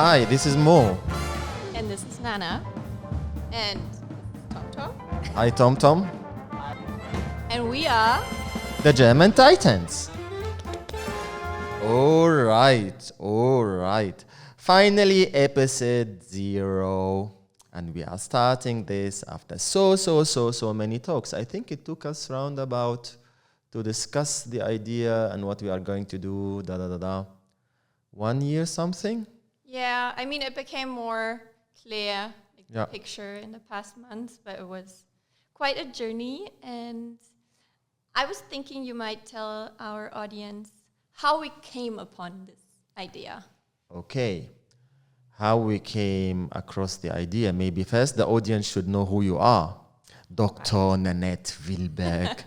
Hi, this is Mo. And this is Nana. And Tom Tom. Hi, Tom Tom. And we are The German Titans. All right. Finally, episode 0. And we are starting this after so many talks. I think it took us roundabout to discuss the idea and what we are going to do, 1 year something? Yeah, I mean, it became more clear, Yeah. the picture in the past months, but it was quite a journey. And I was thinking you might tell our audience how we came upon this idea. Okay. How we came across the idea. Maybe first the audience should know who you are. Dr. Nanette Wilberg.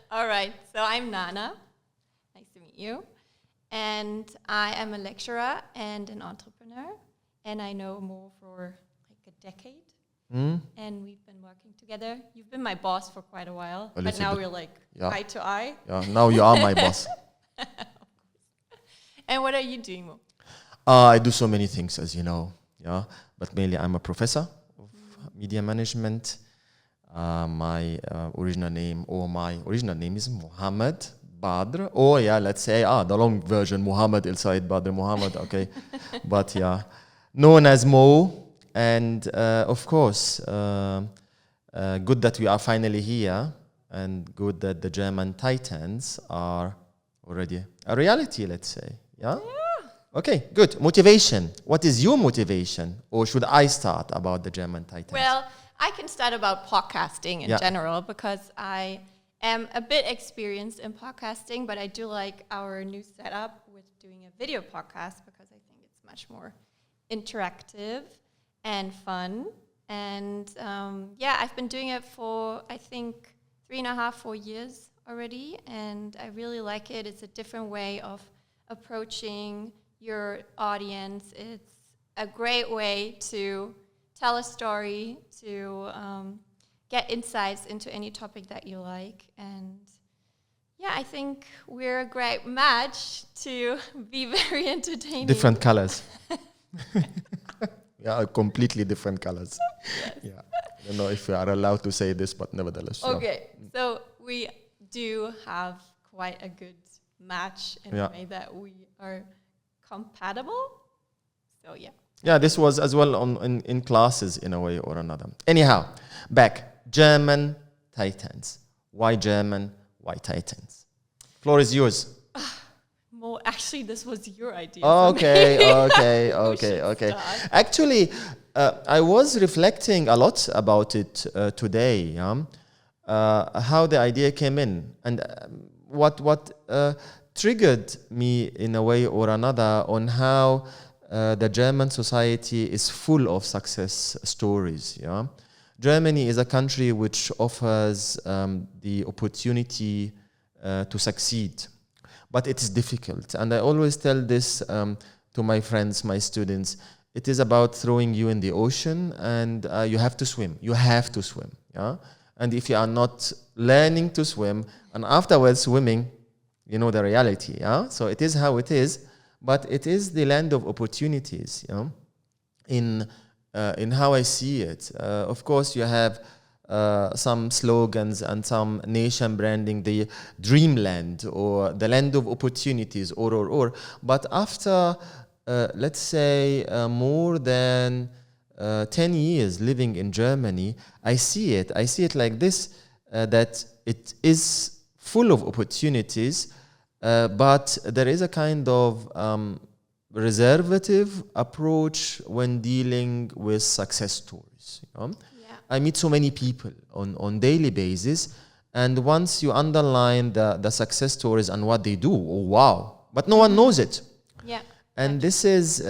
All right, so I'm Nana. Nice to meet you. And I am a lecturer and an entrepreneur. And I know Mo for like a decade. And we've been working together. You've been my boss for quite a while. A But little now bit. we're like Yeah. eye to eye. Yeah, now you are my boss. And what are you doing, Mo? I do so many things, as you know. Yeah, but mainly I'm a professor of media management. My original name is Muhammad Badr. Oh yeah, let's say the long version, Muhammad El Said Badr Muhammad. Okay, but yeah, known as Mo, and of course, good that we are finally here, and good that the German Titans are already a reality. Let's say, yeah. Okay, good. Motivation. What is your motivation? Or should I start about the German Titans? Well, I can start about podcasting in general because I am a bit experienced in podcasting, but I do like our new setup with doing a video podcast because I think it's much more interactive and fun. And I've been doing it for, I think, 3.5, 4 years already, and I really like it. It's a different way of approaching your audience. It's a great way to tell a story, to get insights into any topic that you like. And yeah, I think we're a great match to be very entertaining. Different colors. Yeah, completely different colors. Yes. Yeah. I don't know if we are allowed to say this, but nevertheless. yeah. Okay, so we do have quite a good match in a way that we are compatible. So yeah. Yeah, this was as well in classes in a way or another. Anyhow, back. German Titans. Why German? Why Titans? Floor is yours. Mo, actually, this was your idea. Okay. Start. Actually, I was reflecting a lot about it today. How the idea came in and what triggered me in a way or another on how the German society is full of success stories. Yeah, Germany is a country which offers the opportunity to succeed. But it is difficult. And I always tell this to my friends, my students. It is about throwing you in the ocean and you have to swim. You have to swim. Yeah? And if you are not learning to swim and afterwards swimming, you know the reality. Yeah? So it is how it is. But it is the land of opportunities. Yeah? In how I see it. Of course, you have some slogans and some nation branding, the dreamland or the land of opportunities or. But after, let's say, more than 10 years living in Germany, I see it like this, that it is full of opportunities, but there is a kind of reservative approach when dealing with success stories. You know? I meet so many people on daily basis, and once you underline the success stories and what they do, oh wow! But no one knows it. Yeah. And this is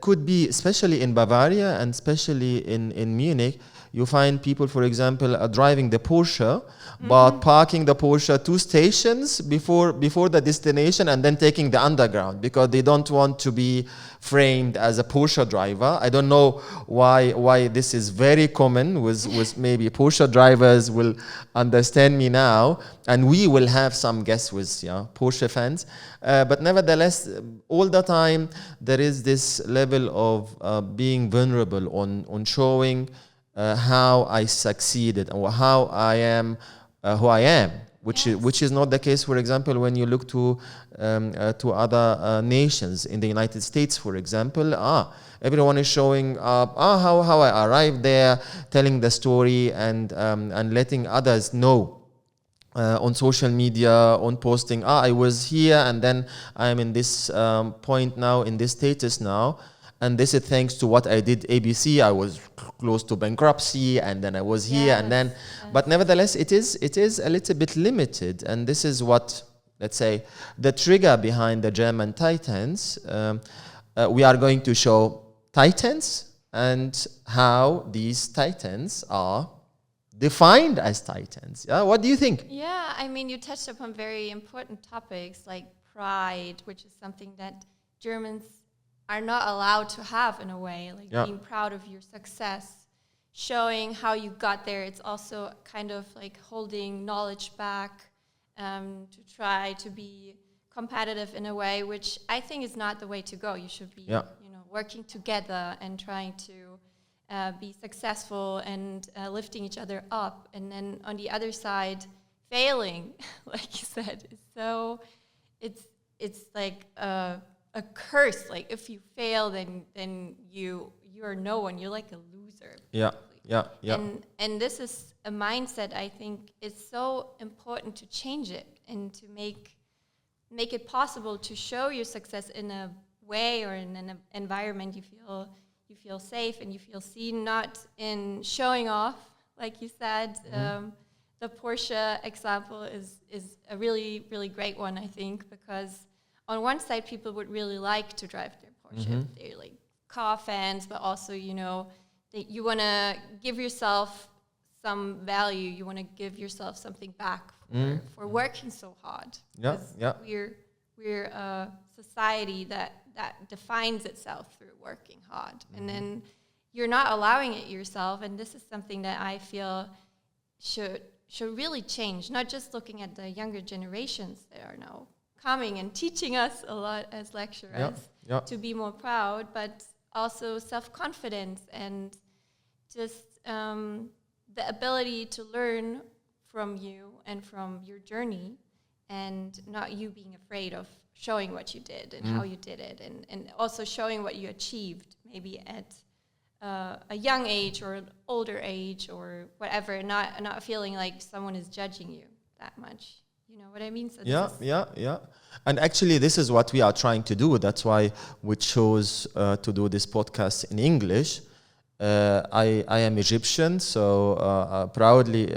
could be especially in Bavaria and especially in Munich. you find people, for example, driving the Porsche, but parking the Porsche 2 stations before the destination and then taking the underground because they don't want to be framed as a Porsche driver. I don't know why this is very common with maybe Porsche drivers will understand me now, and we will have some guests with Porsche fans. But nevertheless, all the time there is this level of being vulnerable on showing how I succeeded or how I am who I am, which is not the case, for example, when you look to other nations. In the United States, for example, everyone is showing up how I arrived there, telling the story and letting others know on social media, on posting, I was here and then I'm in this point now, in this status now. And this is thanks to what I did ABC. I was close to bankruptcy, and then I was here, and then. But nevertheless, it is a little bit limited, and this is what, let's say, the trigger behind the German Titans. We are going to show Titans and how these Titans are defined as Titans. Yeah, what do you think? Yeah, I mean, you touched upon very important topics like pride, which is something that Germans are not allowed to have in a way, like being proud of your success, showing how you got there. It's also kind of like holding knowledge back to try to be competitive in a way, which I think is not the way to go. You should be, working together and trying to be successful and lifting each other up. And then on the other side, failing, like you said, is so it's like a curse. Like if you fail, then you are no one. You're like a loser. Yeah. And this is a mindset. I think it's so important to change it and to make it possible to show your success in a way or in an environment you feel safe and you feel seen, not in showing off, like you said. The Porsche example is a really, really great one, I think, because on one side, people would really like to drive their Porsche. They're like car fans, but also, you want to give yourself some value. You want to give yourself something back for working so hard. We're a society that defines itself through working hard. And then you're not allowing it yourself. And this is something that I feel should really change, not just looking at the younger generations that are now coming and teaching us a lot as lecturers to be more proud, but also self-confidence and just the ability to learn from you and from your journey, and not you being afraid of showing what you did and how you did it, and also showing what you achieved, maybe at a young age or an older age or whatever, not feeling like someone is judging you that much. You know what I mean? So yeah. And actually, this is what we are trying to do. That's why we chose to do this podcast in English. I am Egyptian, so proudly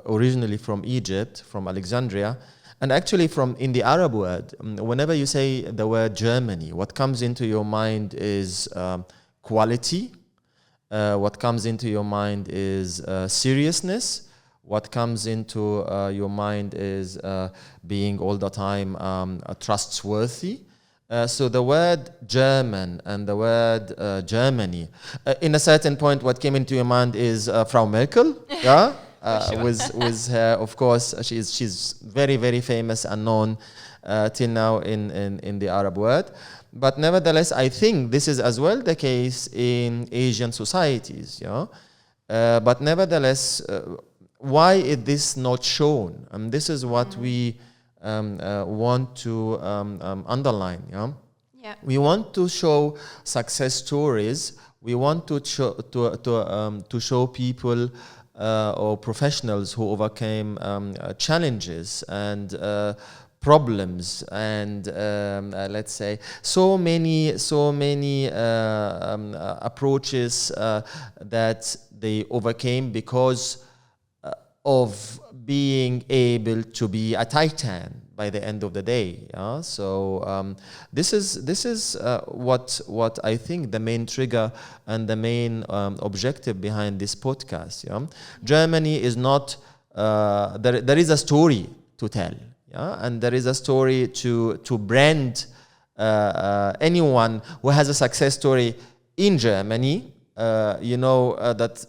originally from Egypt, from Alexandria. And actually in the Arab world, whenever you say the word Germany, what comes into your mind is quality. What comes into your mind is seriousness. What comes into your mind is being all the time trustworthy. So the word German and the word Germany, in a certain point, what came into your mind is Frau Merkel, yeah? Sure. with her, of course, she's very, very famous and known till now in the Arab world. But nevertheless, I think this is as well the case in Asian societies, but nevertheless, why is this not shown? And this is what we want to underline. Yeah? We want to show success stories. We want to show people or professionals who overcame challenges and problems and let's say so many approaches that they overcame because of being able to be a titan by the end of the day. Yeah? So this is what I think the main trigger and the main objective behind this podcast. Yeah? Germany is not there is a story to tell, yeah, and there is a story to brand anyone who has a success story in Germany. That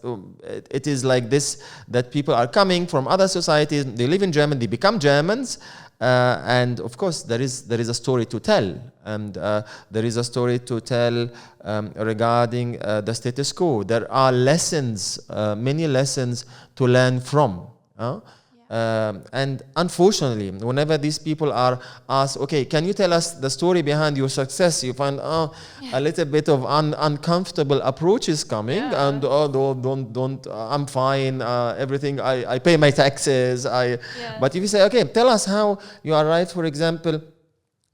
it is like this, that people are coming from other societies, they live in Germany, they become Germans, and of course there is a story to tell, and there is a story to tell regarding the status quo. There are lessons, many lessons to learn from. And unfortunately, whenever these people are asked, okay, can you tell us the story behind your success, you find a little bit of uncomfortable approaches coming, and don't I'm fine, everything, I pay my taxes. But if you say, okay, tell us how you arrived, for example,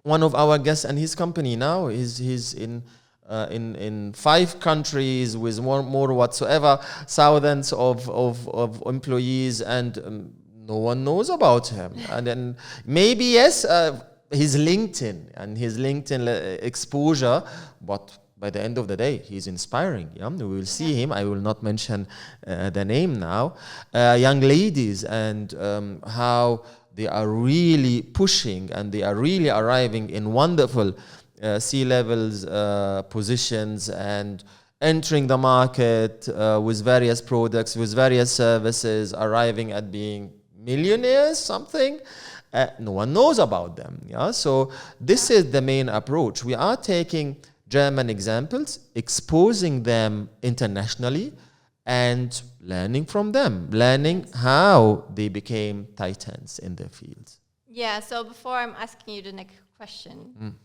one of our guests and his company now he's in 5 countries with more whatsoever, thousands of employees, and no one knows about him. And then maybe, yes, his LinkedIn exposure, but by the end of the day, he's inspiring. Yeah? We will see him. I will not mention the name now. Young ladies, and how they are really pushing, and they are really arriving in wonderful C-levels positions, and entering the market with various products, with various services, arriving at being millionaires, something. No one knows about them. Yeah? So this is the main approach. We are taking German examples, exposing them internationally, and learning from them, learning how they became titans in their fields. Yeah, so before I'm asking you the next question,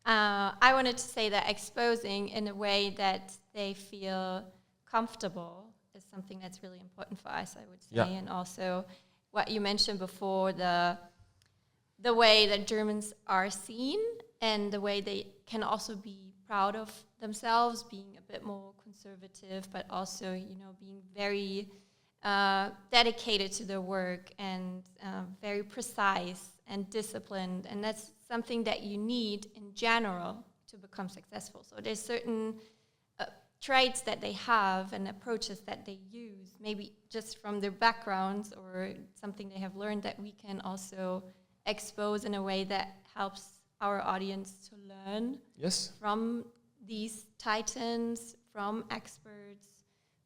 I wanted to say that exposing in a way that they feel comfortable is something that's really important for us, I would say. Yeah. And also what you mentioned before, the way that Germans are seen, and the way they can also be proud of themselves, being a bit more conservative, but also, being very dedicated to their work, and very precise and disciplined. And that's something that you need in general to become successful. So there's certain traits that they have and approaches that they use, maybe just from their backgrounds or something they have learned, that we can also expose in a way that helps our audience to learn from these titans, from experts,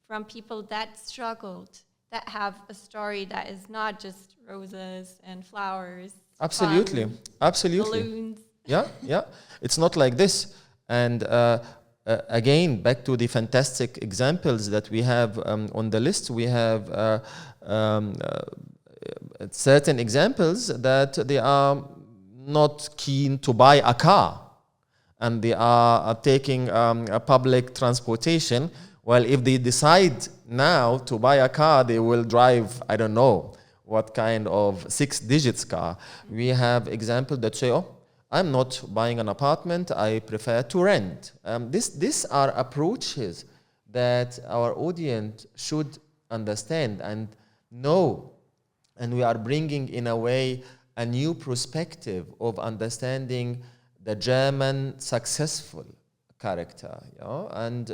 from people that struggled, that have a story that is not just roses and flowers. Absolutely, absolutely. Balloons. Yeah. It's not like this. And again, back to the fantastic examples that we have on the list. We have certain examples that they are not keen to buy a car, and they are taking a public transportation. Well, if they decide now to buy a car, they will drive, I don't know what kind of 6-digit car. We have examples that say, oh, I'm not buying an apartment, I prefer to rent. These are approaches that our audience should understand and know. And we are bringing, in a way, a new perspective of understanding the German successful character. And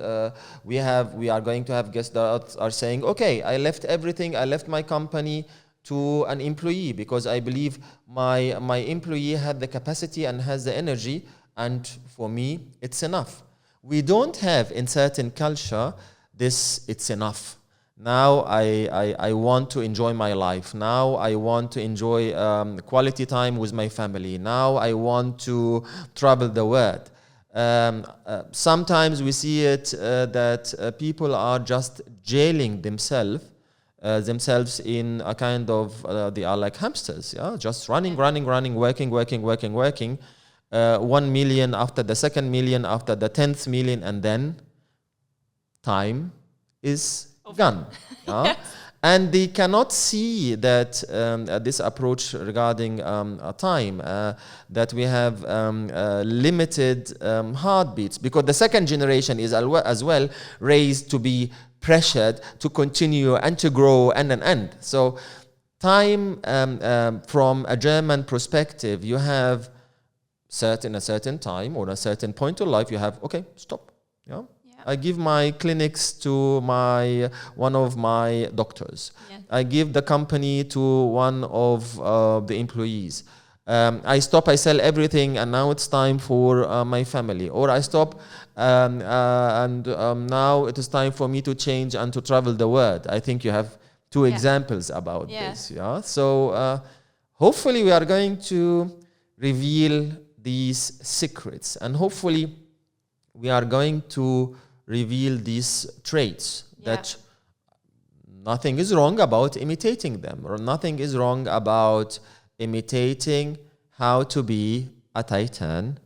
we are going to have guests that are saying, okay, I left everything, I left my company to an employee because I believe my employee had the capacity and has the energy, and for me it's enough. We don't have in certain culture this it's enough. Now I want to enjoy my life. Now I want to enjoy quality time with my family. Now I want to travel the world. Sometimes we see it that people are just jailing themselves in a kind of, they are like hamsters, just running, working. 1 million after the 2nd million, after the 10th million, and then time is gone. And they cannot see that this approach regarding time, that we have limited heartbeats, because the second generation is as well raised to be pressured to continue and to grow and. So time from a German perspective, you have a certain time or a certain point of life, you have, okay, stop. Yeah. I give my clinics to one of my doctors. Yes. I give the company to one of the employees. I stop, I sell everything, and now it's time for my family. Or I stop, and now it is time for me to change and to travel the world. I think you have two examples about this. Yeah. So hopefully we are going to reveal these secrets, and hopefully we are going to reveal these traits that nothing is wrong about imitating them, or nothing is wrong about imitating how to be a Titan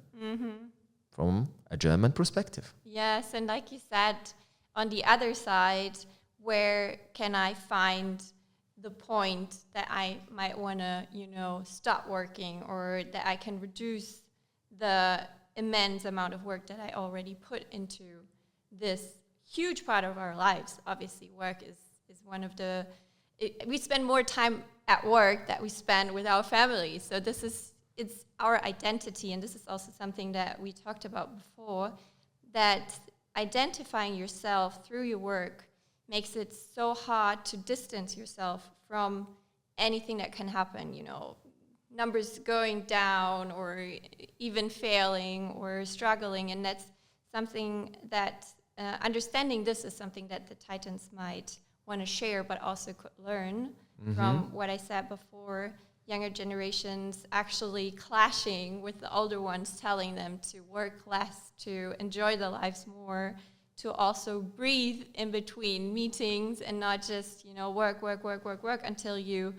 from a German perspective. Yes, and like you said, on the other side, where can I find the point that I might want to, stop working, or that I can reduce the immense amount of work that I already put into this huge part of our lives. Obviously, work is one of we spend more time at work that we spend with our family. So it's our identity, and this is also something that we talked about before, that identifying yourself through your work makes it so hard to distance yourself from anything that can happen, numbers going down or even failing or struggling. And that's something that understanding this is something that the Titans might want to share, but also could learn from what I said before, younger generations actually clashing with the older ones, telling them to work less, to enjoy their lives more, to also breathe in between meetings and not just, work until you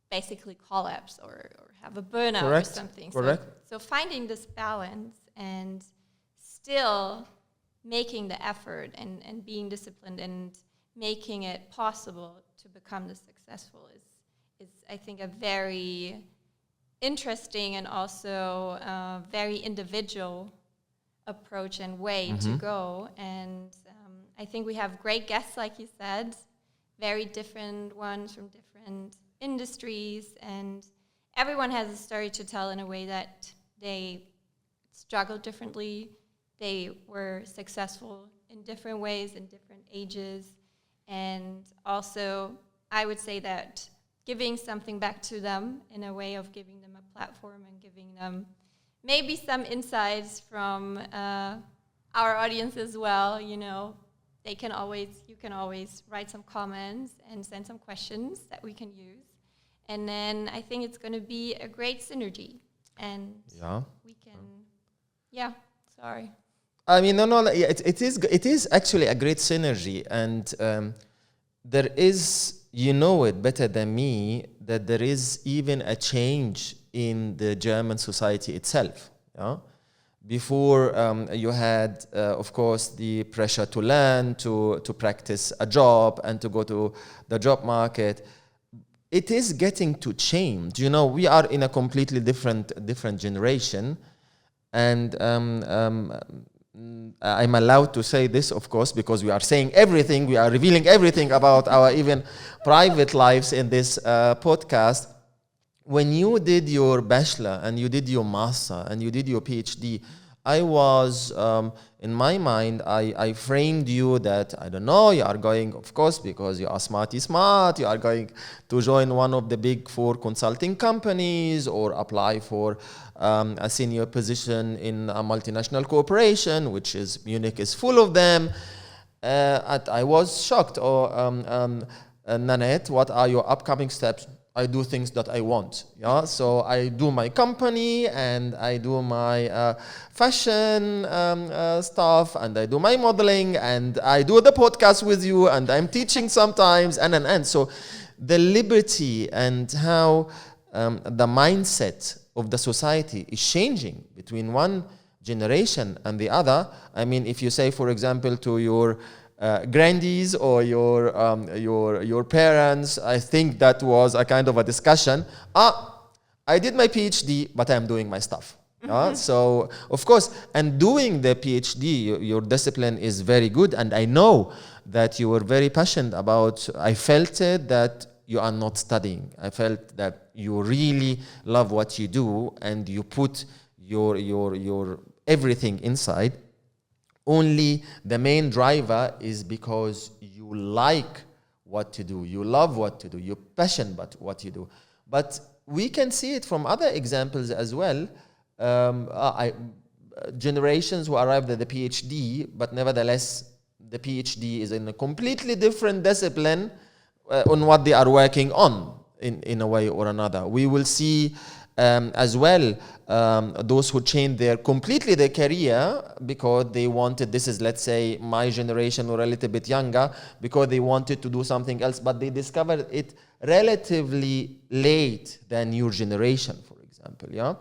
basically collapse or have a burnout or something. Correct. So finding this balance and still making the effort and being disciplined and making it possible to become this successful is I think a very interesting and also very individual approach and way to go. And I think we have great guests, like you said, very different ones from different industries, and everyone has a story to tell in a way that they struggled differently. They were successful in different ways, in different ages. And also, I would say that giving something back to them in a way of giving them a platform and giving them maybe some insights from our audience as well. You can always write some comments and send some questions that we can use. And then I think it's going to be a great synergy. And we can, sorry. I mean, it is actually a great synergy. And there is, it better than me, that there is even a change in the German society itself. Yeah? Before, you had, of course, the pressure to learn, to practice a job, and to go to the job market. It is getting to change. We are in a completely different generation, and I'm allowed to say this, of course, because we are saying everything, we are revealing everything about our even private lives in this podcast. When you did your bachelor and you did your master and you did your PhD, I was, in my mind, I framed you that, I don't know, you are going, of course, because you are smart, you are going to join one of the big 4 consulting companies or apply for a senior position in a multinational corporation, which is, Munich is full of them. I was shocked. Nanette, what are your upcoming steps? I do things that I want. Yeah, so I do my company, and I do my fashion stuff, and I do my modeling, and I do the podcast with you, and I'm teaching sometimes, and. So the liberty and how the mindset of the society is changing between one generation and the other. I mean, if you say, for example, to your grandies or your parents, I think that was a kind of a discussion. I did my PhD, but I'm doing my stuff. So, of course, and doing the PhD, your discipline is very good, and I know that you were very passionate about. I felt it that you are not studying. I felt that you really love what you do and you put your everything inside. Only the main driver is because you like what to do, you love what to do, you're passionate about what you do. But we can see it from other examples as well. Generations who arrived at the PhD, but nevertheless, the PhD is in a completely different discipline on what they are working on in a way or another. We will see as well those who changed completely their career because they wanted, this is, let's say, my generation or a little bit younger, because they wanted to do something else, but they discovered it relatively late than your generation, for example, yeah?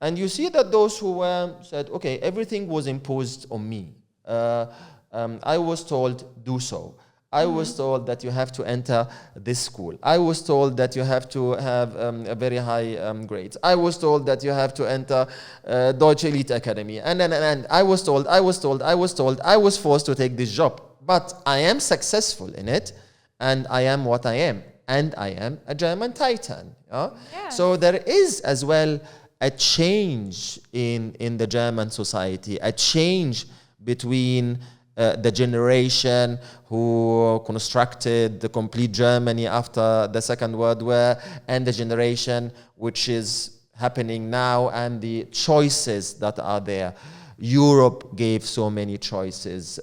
And you see that those who said, okay, everything was imposed on me. I was told, do so. I was told that you have to enter this school. I was told that you have to have a very high grades. I was told that you have to enter Deutsche Elite Academy. And I was told, I was forced to take this job. But I am successful in it, and I am what I am. And I am a German Titan. Yeah? Yes. So there is as well a change in the German society, a change between the generation who constructed the complete Germany after the Second World War and the generation which is happening now and the choices that are there. Europe gave so many choices.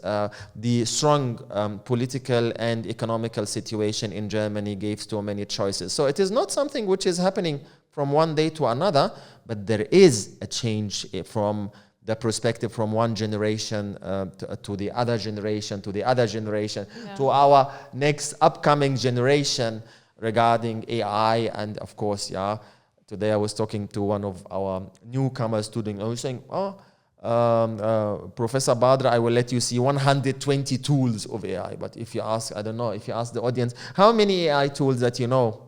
The strong political and economical situation in Germany gave so many choices. So it is not something which is happening from one day to another, but there is a change from the perspective from one generation to the other generation, to the other generation, to our next upcoming generation regarding AI. And of course, today I was talking to one of our newcomer students. I was saying, Professor Badra, I will let you see 120 tools of AI. But if you ask, I don't know, if you ask the audience, how many AI tools that you know?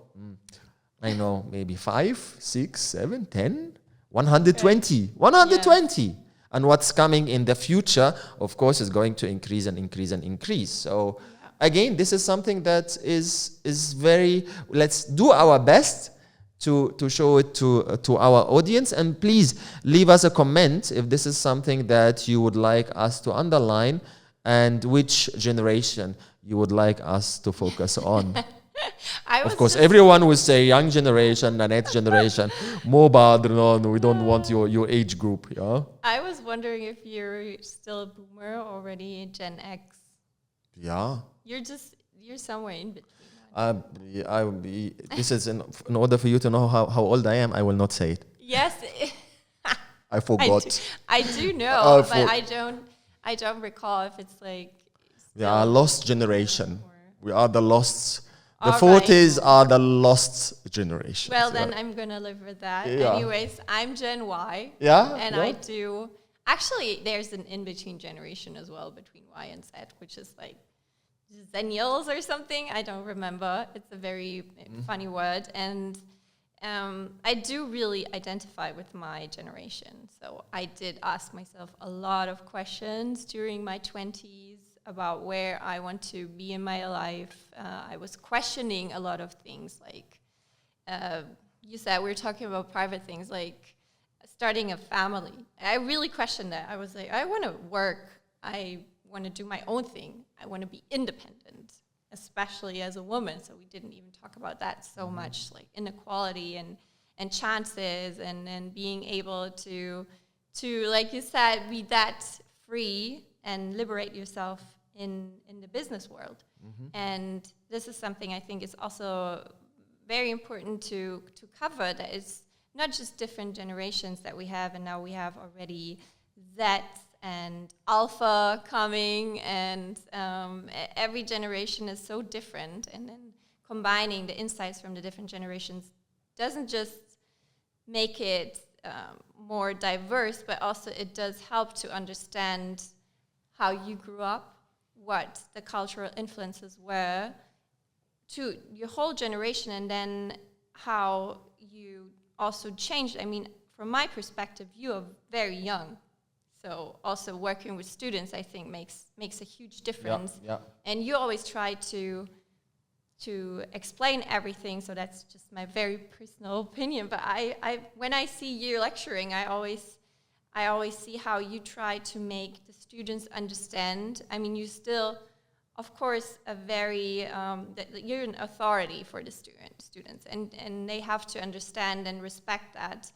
I know maybe 5, 6, 7, 10, 120. 120. Yeah. And what's coming in the future, of course, is going to increase and increase and increase. So again, this is something that is very, let's do our best to show it to our audience. And please leave us a comment if this is something that you would like us to underline and which generation you would like us to focus on. Of course, everyone will say young generation, the next generation, mobile, no, we don't want your age group. Yeah. I was wondering if you're still a boomer, already Gen X. Yeah. You're somewhere in between. This is in order for you to know how old I am, I will not say it. Yes. I forgot. I do know, but I don't recall if it's like. We are a lost generation. We are the lost. The 40s are the lost generation. Well, then I'm going to live with that. Yeah. Anyways, I'm Gen Y. Yeah? And I do... Actually, there's an in-between generation as well between Y and Z, which is like Zennials or something. I don't remember. It's a very funny word. And I do really identify with my generation. So I did ask myself a lot of questions during my 20s. About where I want to be in my life. I was questioning a lot of things, like you said, we were talking about private things, like starting a family. I really questioned that. I was like, I want to work. I want to do my own thing. I want to be independent, especially as a woman. So we didn't even talk about that so much, like inequality and chances and being able to, like you said, be that free and liberate yourself in the business world. And this is something I think is also very important to cover, that it's not just different generations that we have, and now we have already Z and Alpha coming, and every generation is so different, and then combining the insights from the different generations doesn't just make it more diverse, but also it does help to understand how you grew up, what the cultural influences were to your whole generation, and then how you also changed. I mean, from my perspective, you are very young. So also working with students, I think, makes a huge difference. Yeah. And you always try to to explain everything. So that's just my very personal opinion. But I when I see you lecturing, I always see how you try to make the students understand. I mean, you still, of course, you're an authority for the students, and they have to understand and respect that.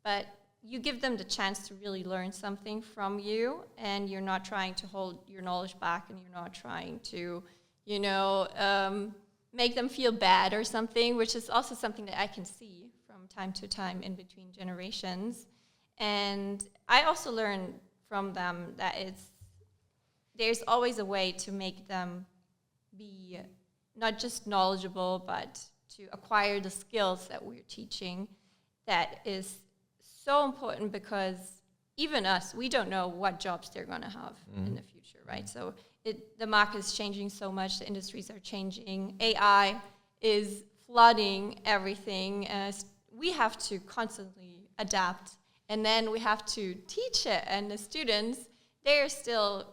But you give them the chance to really learn something from you, and you're not trying to hold your knowledge back, and you're not trying to, make them feel bad or something, which is also something that I can see from time to time in between generations. And I also learn from them that there's always a way to make them be not just knowledgeable, but to acquire the skills that we're teaching. That is so important, because even us, we don't know what jobs they're going to have in the future, right? So the market is changing so much, the industries are changing, AI is flooding everything. We have to constantly adapt, and then we have to teach it, and the students, they're still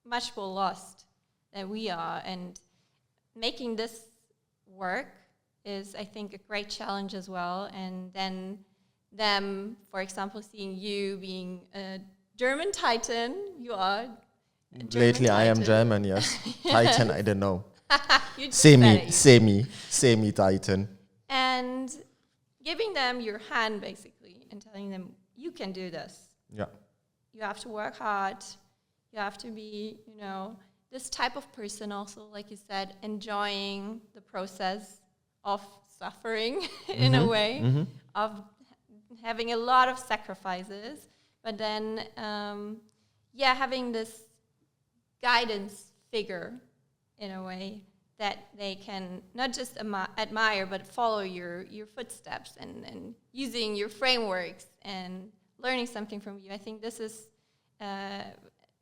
much more lost than we are, and making this work is, I think, a great challenge as well. And then them, for example, seeing you being a German Titan, you are Lately, I am German, yes. Titan, I don't know. You just Semi Titan. And giving them your hand, basically, and telling them, you can do this. Yeah. You have to work hard. You have to be, this type of person also, like you said, enjoying the process of suffering in a way, of having a lot of sacrifices, but then, having this guidance figure in a way that they can not just admire, but follow your footsteps, and using your frameworks and learning something from you. I think this is a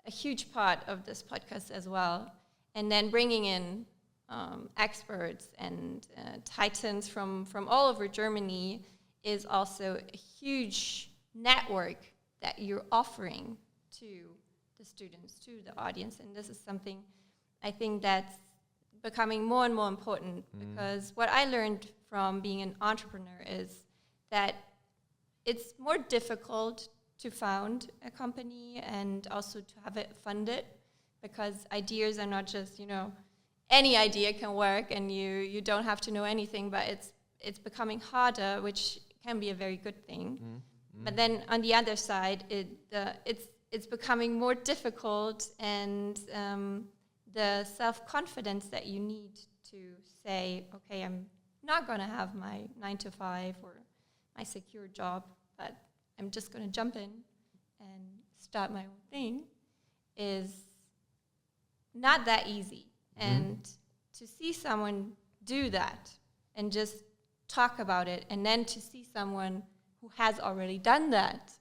huge part of this podcast as well. And then bringing in experts and titans from all over Germany is also a huge network that you're offering to the students, to the audience. And this is something I think that's becoming more and more important, because what I learned from being an entrepreneur is that it's more difficult to found a company and also to have it funded, because ideas are not just, any idea can work, and you don't have to know anything, but it's becoming harder, which can be a very good thing. But then on the other side, it's becoming more difficult, and the self-confidence that you need to say, okay, I'm not going to have my 9-to-5 or my secure job, but I'm just going to jump in and start my own thing, is not that easy. And to see someone do that and just talk about it, and then to see someone who has already done that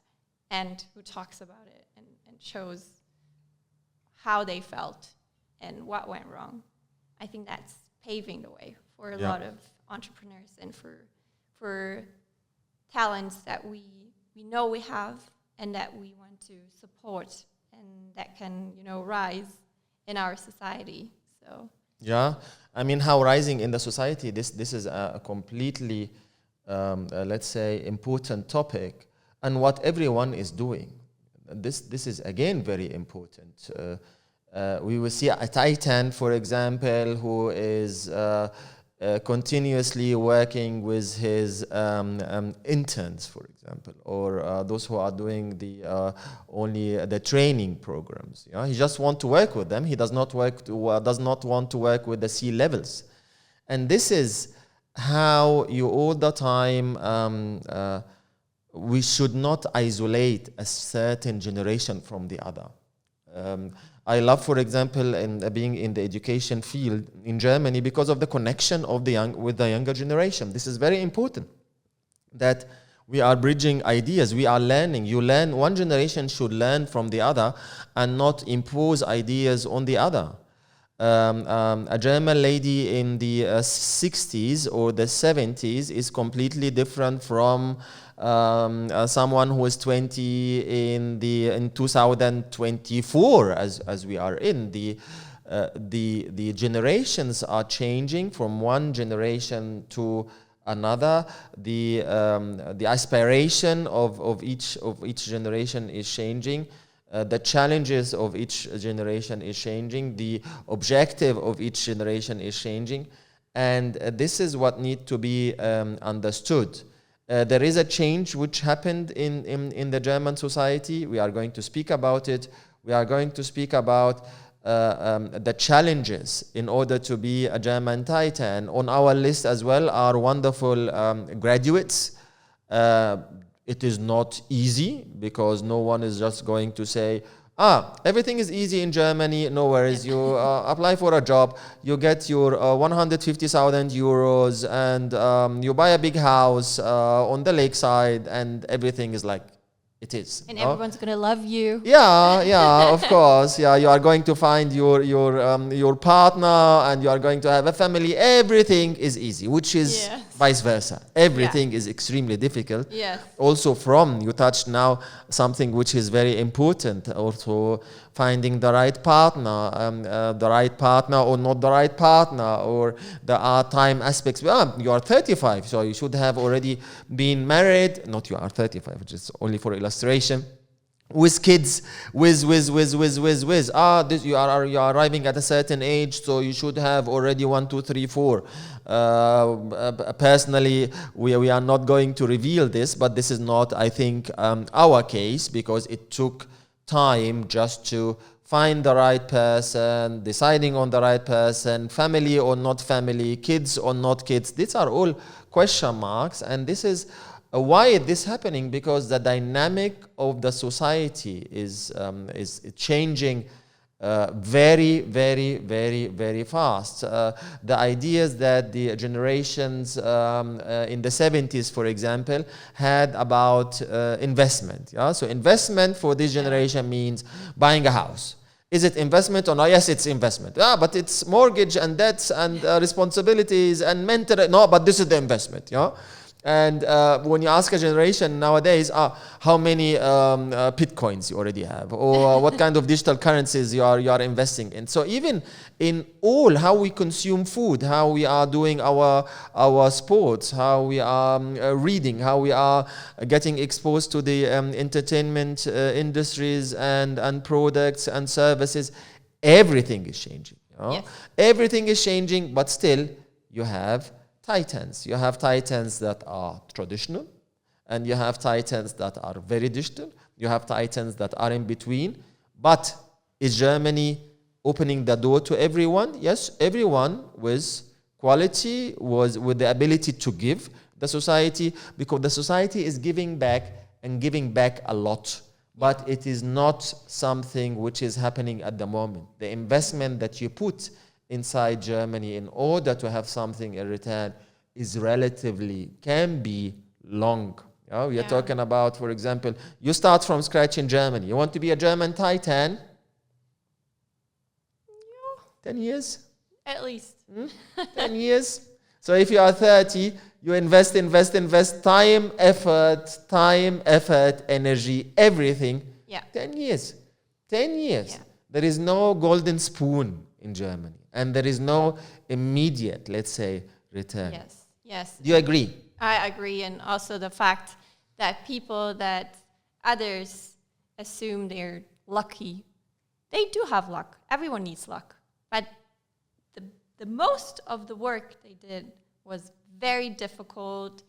and who talks about it and shows how they felt and what went wrong, I think that's paving the way for a lot of entrepreneurs and for talents that we know we have and that we want to support, and that can, rise in our society. So yeah, I mean, how rising in the society, this is a completely, let's say, important topic, and what everyone is doing. This is, again, very important. We will see a Titan, for example, who is continuously working with his interns, for example, or those who are doing only the training programs. He just want to work with them. He does not want to work with the C-levels. And this is how you all the time, we should not isolate a certain generation from the other. I love, for example, being in the education field in Germany because of the connection of with the younger generation. This is very important, that we are bridging ideas. We are learning. One generation should learn from the other and not impose ideas on the other. A German lady in the 60s or the 70s is completely different from someone who is 20 in 2024, as we are in. the generations are changing from one generation to another. The aspiration of each generation is changing. The challenges of each generation is changing. The objective of each generation is changing. And this is what needs to be understood. There is a change which happened in the German society. We are going to speak about it. We are going to speak about the challenges in order to be a German Titan. On our list as well are wonderful graduates. It is not easy because no one is just going to say, everything is easy in Germany, no worries. You apply for a job, you get your 150,000 euros and you buy a big house on the lakeside and everything is like it is. And everyone's going to love you. Yeah, of course. Yeah, you are going to find your partner and you are going to have a family. Everything is easy, which is vice versa. Everything is extremely difficult. Yes. Also you touched now something which is very important, also finding the right partner or not the right partner, or there are time aspects. You are 35, so you should have already been married. Not you are 35, which is only for illustration. With kids, with. You are arriving at a certain age, so you should have already 1, 2, 3, 4. Personally, we are not going to reveal this, but this is not, I think, our case, because it took time just to find the right person, deciding on the right person, family or not family, kids or not kids. These are all question marks, and this is why is this happening? Because the dynamic of the society is changing very, very, very, very fast. The ideas that the generations in the 70s, for example, had about investment. Yeah? So investment for this generation means buying a house. Is it investment or not? Yes, it's investment. But it's mortgage and debts and responsibilities and mental. No, but this is the investment. Yeah. And when you ask a generation nowadays, how many Bitcoins you already have, or what kind of digital currencies you are investing in. So even in all how we consume food, how we are doing our sports, how we are reading, how we are getting exposed to the entertainment industries and products and services, everything is changing. You know? Yes. Everything is changing, but still you have titans. You have titans that are traditional, and you have titans that are very digital. You have titans that are in between. But is Germany opening the door to everyone? Yes, everyone with quality, with the ability to give the society, because the society is giving back and giving back a lot. But it is not something which is happening at the moment. The investment that you put inside Germany in order to have something in return is can be long. We are talking about, for example, you start from scratch in Germany. You want to be a German Titan? 10 years? At least. 10 years. So if you are 30, you invest, time, effort, energy, everything. 10 years. 10 years. Yeah. There is no golden spoon in Germany. And there is no immediate, let's say, return. Yes. Do you agree? I agree. And also the fact that others assume they're lucky. They do have luck. Everyone needs luck. But the most of the work they did was very difficult.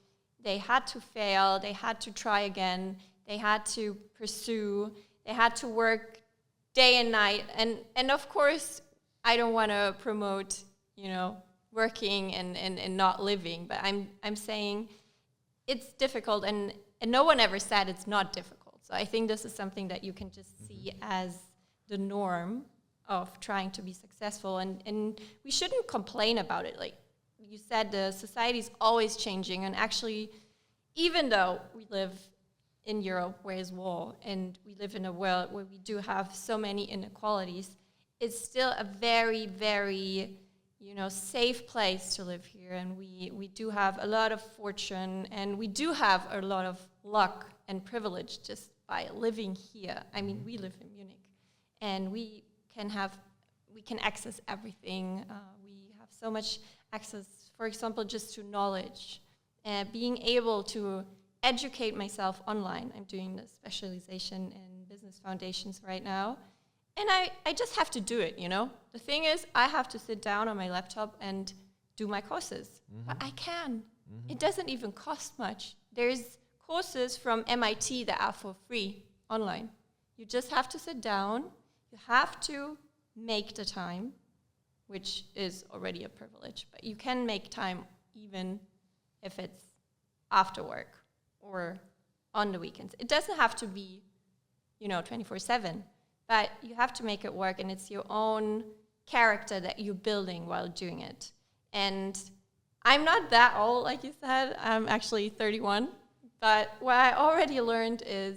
They had to fail. They had to try again. They had to pursue. They had to work day and night. And of course, I don't want to promote, working and not living, but I'm saying it's difficult, and no one ever said it's not difficult. So I think this is something that you can just see as the norm of trying to be successful, and we shouldn't complain about it. Like you said, the society is always changing, and actually, even though we live in Europe where there's war, and we live in a world where we do have so many inequalities, it's still a very, very, safe place to live here. And we do have a lot of fortune, and we do have a lot of luck and privilege just by living here. I mean, we live in Munich, and we we can access everything. We have so much access, for example, just to knowledge. Being able to educate myself online. I'm doing the specialization in business foundations right now. And I just have to do it, you know. The thing is, I have to sit down on my laptop and do my courses. But I can. It doesn't even cost much. There's courses from MIT that are for free online. You just have to sit down. You have to make the time, which is already a privilege. But you can make time even if it's after work or on the weekends. It doesn't have to be, 24/7. But you have to make it work, and it's your own character that you're building while doing it. And I'm not that old, like you said. I'm actually 31. But what I already learned is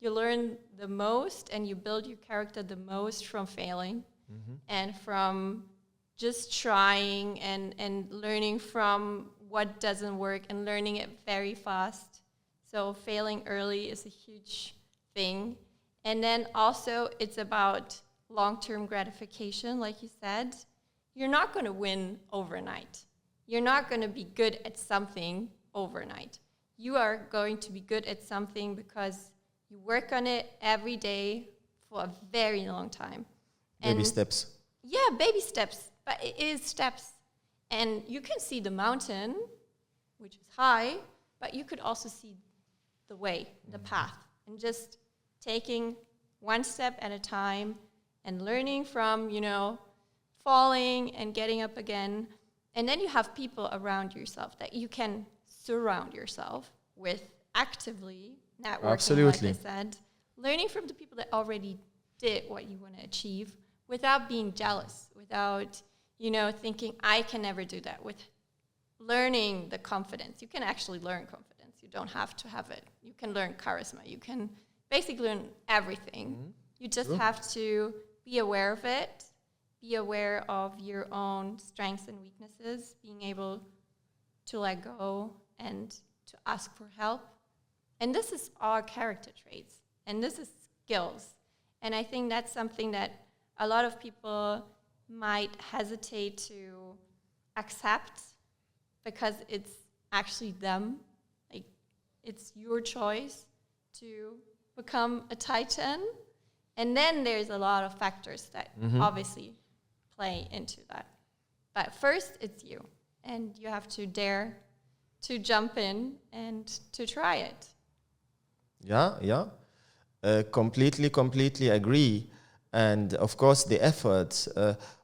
you learn the most and you build your character the most from failing and from just trying and learning from what doesn't work and learning it very fast. So failing early is a huge thing. And then also it's about long-term gratification, like you said. You're not going to win overnight. You're not going to be good at something overnight. You are going to be good at something because you work on it every day for a very long time. Baby steps. Yeah, baby steps. But it is steps. And you can see the mountain, which is high, but you could also see the way, the path. And just taking one step at a time and learning from, falling and getting up again. And then you have people around yourself that you can surround yourself with actively networking, Absolutely. like I said. Learning from the people that already did what you want to achieve without being jealous, without, thinking, I can never do that. With learning the confidence. You can actually learn confidence. You don't have to have it. You can learn charisma. You can basically learn everything. You just have to be aware of it, be aware of your own strengths and weaknesses, being able to let go and to ask for help. And this is all character traits, and this is skills. And I think that's something that a lot of people might hesitate to accept because it's actually them. Like, it's your choice to become a titan. And then there's a lot of factors that obviously play into that. But first, it's you. And you have to dare to jump in and to try it. Yeah. Completely agree. And of course, the efforts.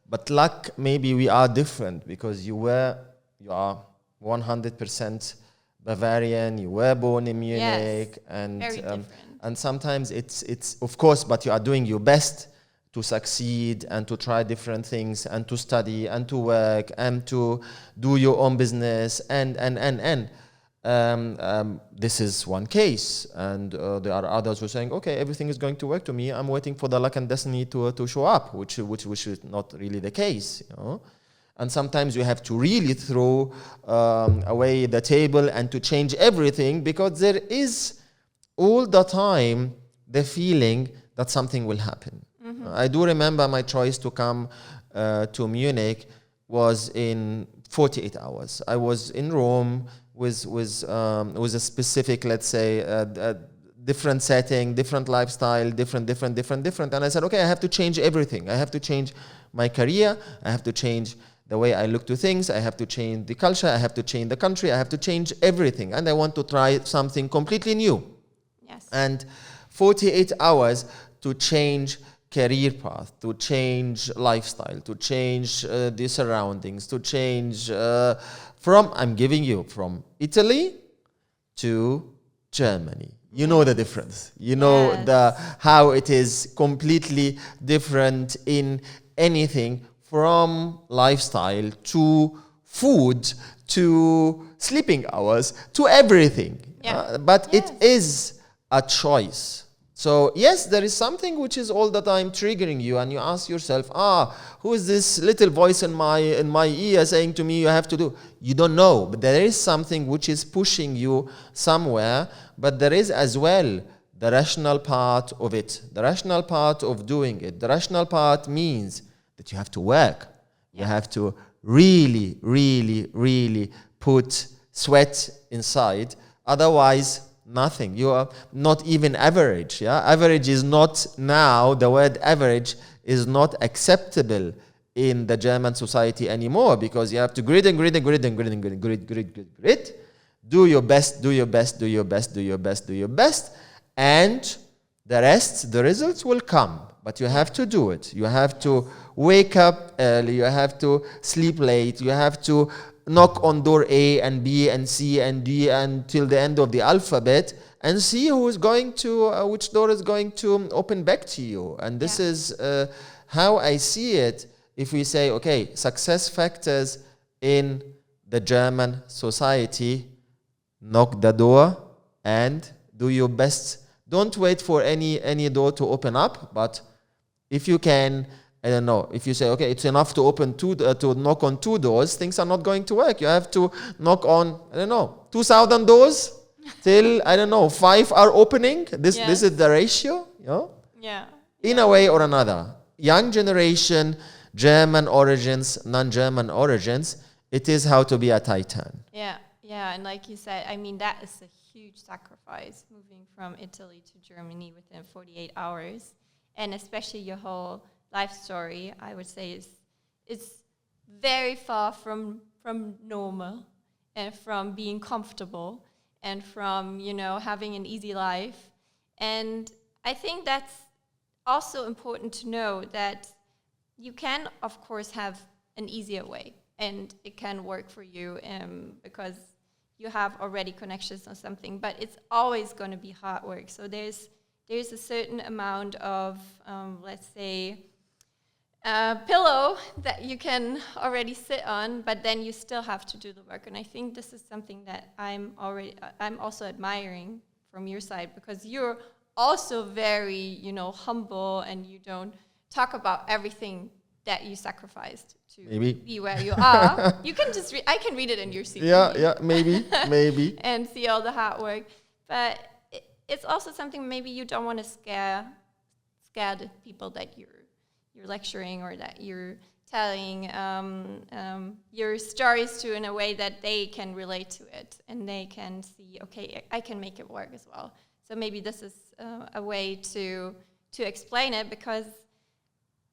But luck, maybe we are different because you are 100% Bavarian. You were born in Munich, Yes, and very different. And sometimes it's of course, but you are doing your best to succeed and to try different things and to study and to work and to do your own business and this is one case, and there are others who are saying, okay, everything is going to work to me. I'm waiting for the luck and destiny to show up, which is not really the case, And sometimes you have to really throw away the table and to change everything because there is all the time the feeling that something will happen. I do remember my choice to come to Munich was in 48 hours. I was in Rome with a specific, let's say, different setting, different lifestyle, different. And I said, okay, I have to change everything. I have to change my career. I have to change the way I look to things. I have to change the culture. I have to change the country. I have to change everything. And I want to try something completely new. Yes. And 48 hours to change career path, to change lifestyle, to change the surroundings, to change from Italy to Germany. You know the difference. You know how it is completely different in anything from lifestyle to food to sleeping hours to everything. But it is a choice. So yes, there is something which is all the time triggering you, and you ask yourself, who is this little voice in my ear saying to me you have to do? You don't know, but there is something which is pushing you somewhere, but there is as well the rational part of it, the rational part of doing it. The rational part means that you have to work. You have to really, really, really put sweat inside. Otherwise, nothing. You are not even average. Yeah, average is not now. The word average is not acceptable in the German society anymore, because you have to grit and grit and grit and grit and grit, grit, grit, grit, grit. Do your best, do your best, do your best, do your best, do your best, and the rest, the results will come. But you have to do it. You have to wake up early. You have to sleep late. You have to knock on door A and B and C and D until the end of the alphabet and see who is going to, which door is going to open back to you. And this is how I see it. If we say, okay, success factors in the German society, knock the door and do your best. Don't wait for any door to open up, but if you can, I don't know, if you say, okay, it's enough to open to knock on 2 doors, things are not going to work. You have to knock on, I don't know, 2,000 doors till, I don't know, 5 are opening. This is the ratio, you know? Yeah. In a way or another. Young generation, German origins, non-German origins, it is how to be a titan. Yeah, yeah, and like you said, I mean, that is a huge sacrifice, moving from Italy to Germany within 48 hours. And especially your whole life story, I would say, is very far from normal and from being comfortable and from, you know, having an easy life. And I think that's also important to know that you can, of course, have an easier way, and it can work for you because you have already connections or something, but it's always going to be hard work. So there's a certain amount of, let's say, pillow that you can already sit on, but then you still have to do the work. And I think this is something that I'm also admiring from your side, because you're also very, you know, humble, and you don't talk about everything that you sacrificed to be where you are. You can just I can read it in your CV. Yeah, maybe. And see all the hard work. But it's also something maybe you don't want to scare the people that you're lecturing, or that you're telling your stories to, in a way that they can relate to it and they can see, okay, I can make it work as well. So maybe this is a way to explain it, because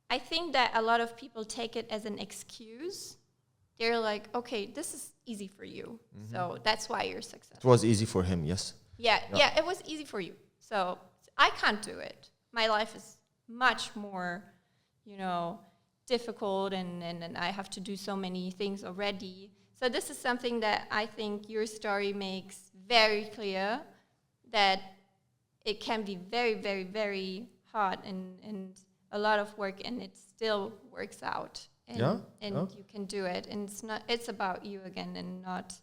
I think that a lot of people take it as an excuse. They're like, okay, this is easy for you, so that's why you're successful. It was easy for him, yes. Yeah, it was easy for you. So I can't do it. My life is much more, you know, difficult, and I have to do so many things already. So this is something that I think your story makes very clear, that it can be very, very, very hard and a lot of work, and it still works out. And you can do it. And it's about you again, and not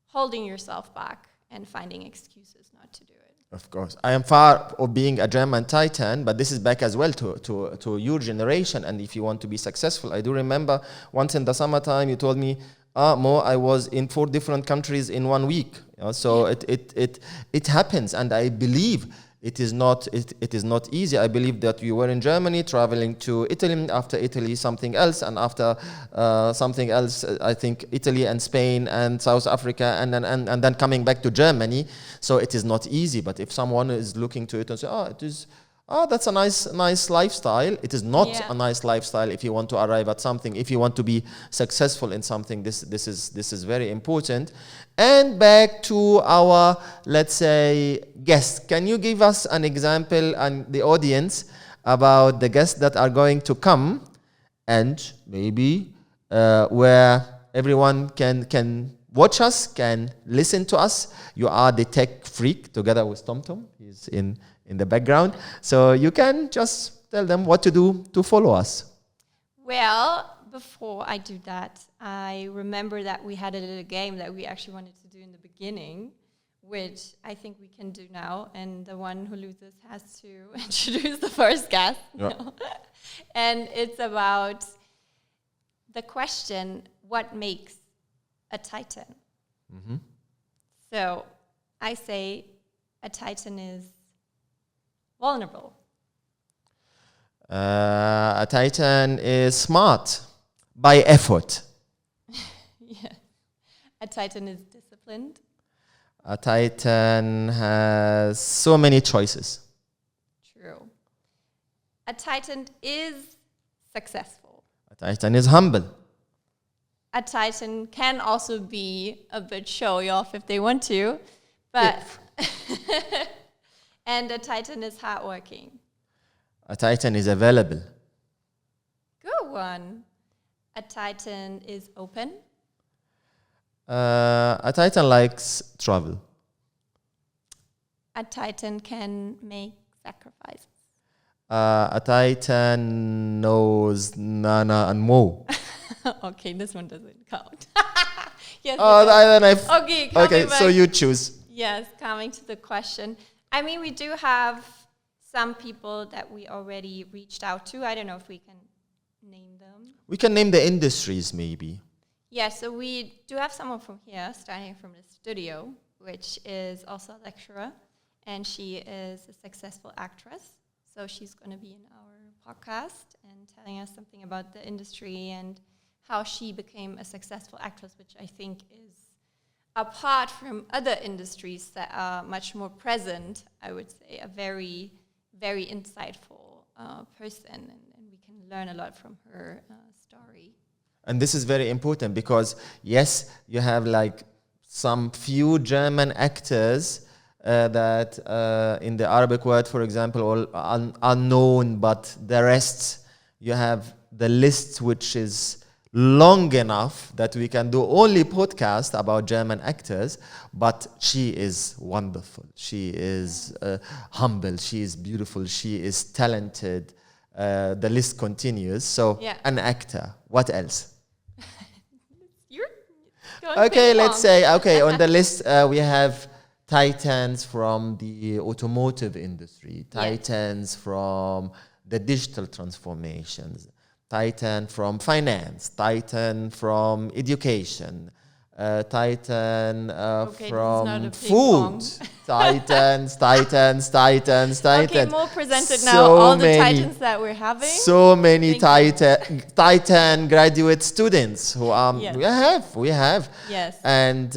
holding yourself back and finding excuses not to do it. Of course. I am far of being a German titan, but this is back as well to your generation. And if you want to be successful, I do remember once in the summertime you told me, Mo, I was in 4 different countries in 1 week. You know, so it happens, and I believe it is not easy. I believe that you were in Germany, traveling to Italy, after Italy something else, and after something else, I think Italy and Spain and South Africa, and then coming back to Germany. So it is not easy. But if someone is looking to it and say, that's a nice lifestyle. It is not a nice lifestyle if you want to arrive at something, if you want to be successful in something. This is very important. And back to our, let's say, guests. Can you give us an example, and the audience, about the guests that are going to come, and maybe where everyone can watch us, can listen to us? You are the tech freak together with TomTom. He's in the background. So you can just tell them what to do to follow us. Well, before I do that, I remember that we had a little game that we actually wanted to do in the beginning, which I think we can do now. And the one who loses has to introduce the first guest. Yeah. No. And it's about the question, what makes a titan? Mm-hmm. So I say a titan is vulnerable. A Titan is smart by effort. Yeah. A Titan is disciplined. A Titan has so many choices. True. A Titan is successful. A Titan is humble. A Titan can also be a bit showy off if they want to, but and a Titan is hardworking. A Titan is available. Good one. A Titan is open. A Titan likes travel. A Titan can make sacrifices. A Titan knows Nana and Mo. Okay, this one doesn't count. Yes. Okay, okay, so you choose. Yes, coming to the question. I mean, we do have some people that we already reached out to. I don't know if we can name them. We can name the industries, maybe. Yeah, so we do have someone from here, starting from the studio, which is also a lecturer, and she is a successful actress. So she's going to be in our podcast and telling us something about the industry and how she became a successful actress, which I think is, apart from other industries that are much more present, I would say a very, very insightful person, and we can learn a lot from her story. And this is very important because, yes, you have like some few German actors that in the Arabic word, for example, all unknown, but the rest, you have the list which is long enough that we can do only podcast about German actors, but she is wonderful. She is humble. She is beautiful. She is talented. The list continues. So an actor. What else? Okay, let's say, on the list we have Titans from the automotive industry, Titans from the digital transformations, Titan from finance, Titan from education, Titan from food, Titans. Okay, more presented now, all the Titans that we're having. So many Titan graduate students who we have. Yes. And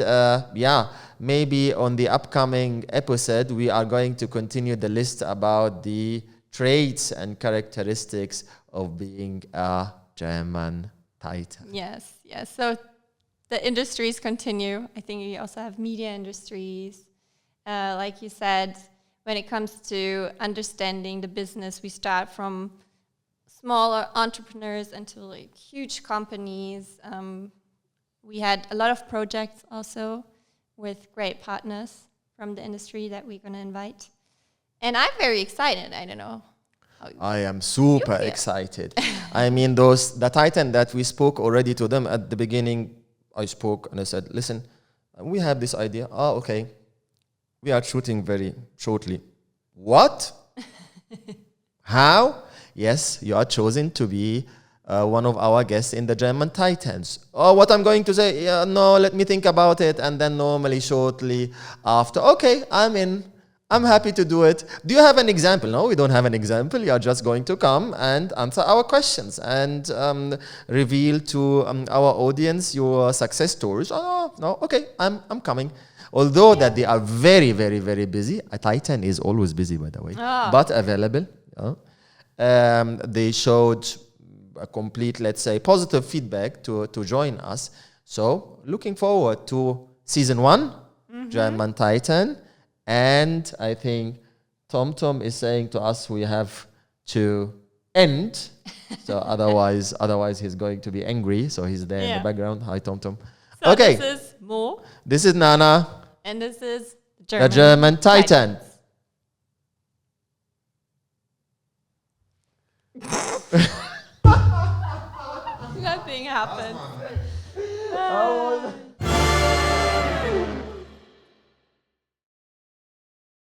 maybe on the upcoming episode, we are going to continue the list about the traits and characteristics of being a German Titan. Yes. So the industries continue. I think we also have media industries. Like you said, when it comes to understanding the business, we start from smaller entrepreneurs until like huge companies. We had a lot of projects also with great partners from the industry that we're going to invite. And I'm very excited. I don't know. I am super excited. I mean, the Titan that we spoke already to them at the beginning, I spoke and I said, listen, we have this idea. Oh, okay. We are shooting very shortly. What? How? Yes, you are chosen to be one of our guests in the German Titans. Oh, what I'm going to say? No, let me think about it. And then normally shortly after, okay, I'm in. I'm happy to do it. Do you have an example? No, we don't have an example. You are just going to come and answer our questions and reveal to our audience your success stories. Oh, no, okay, I'm coming. Although that they are very, very, very busy. A Titan is always busy, by the way, but available. They showed a complete, let's say, positive feedback to join us. So looking forward to season 1, German Titan. And I think Tom is saying to us we have to end. So otherwise he's going to be angry. So he's there in the background. Hi, Tom. So okay. This is Mo. This is Nana. And this is the German Titan. Nothing happened.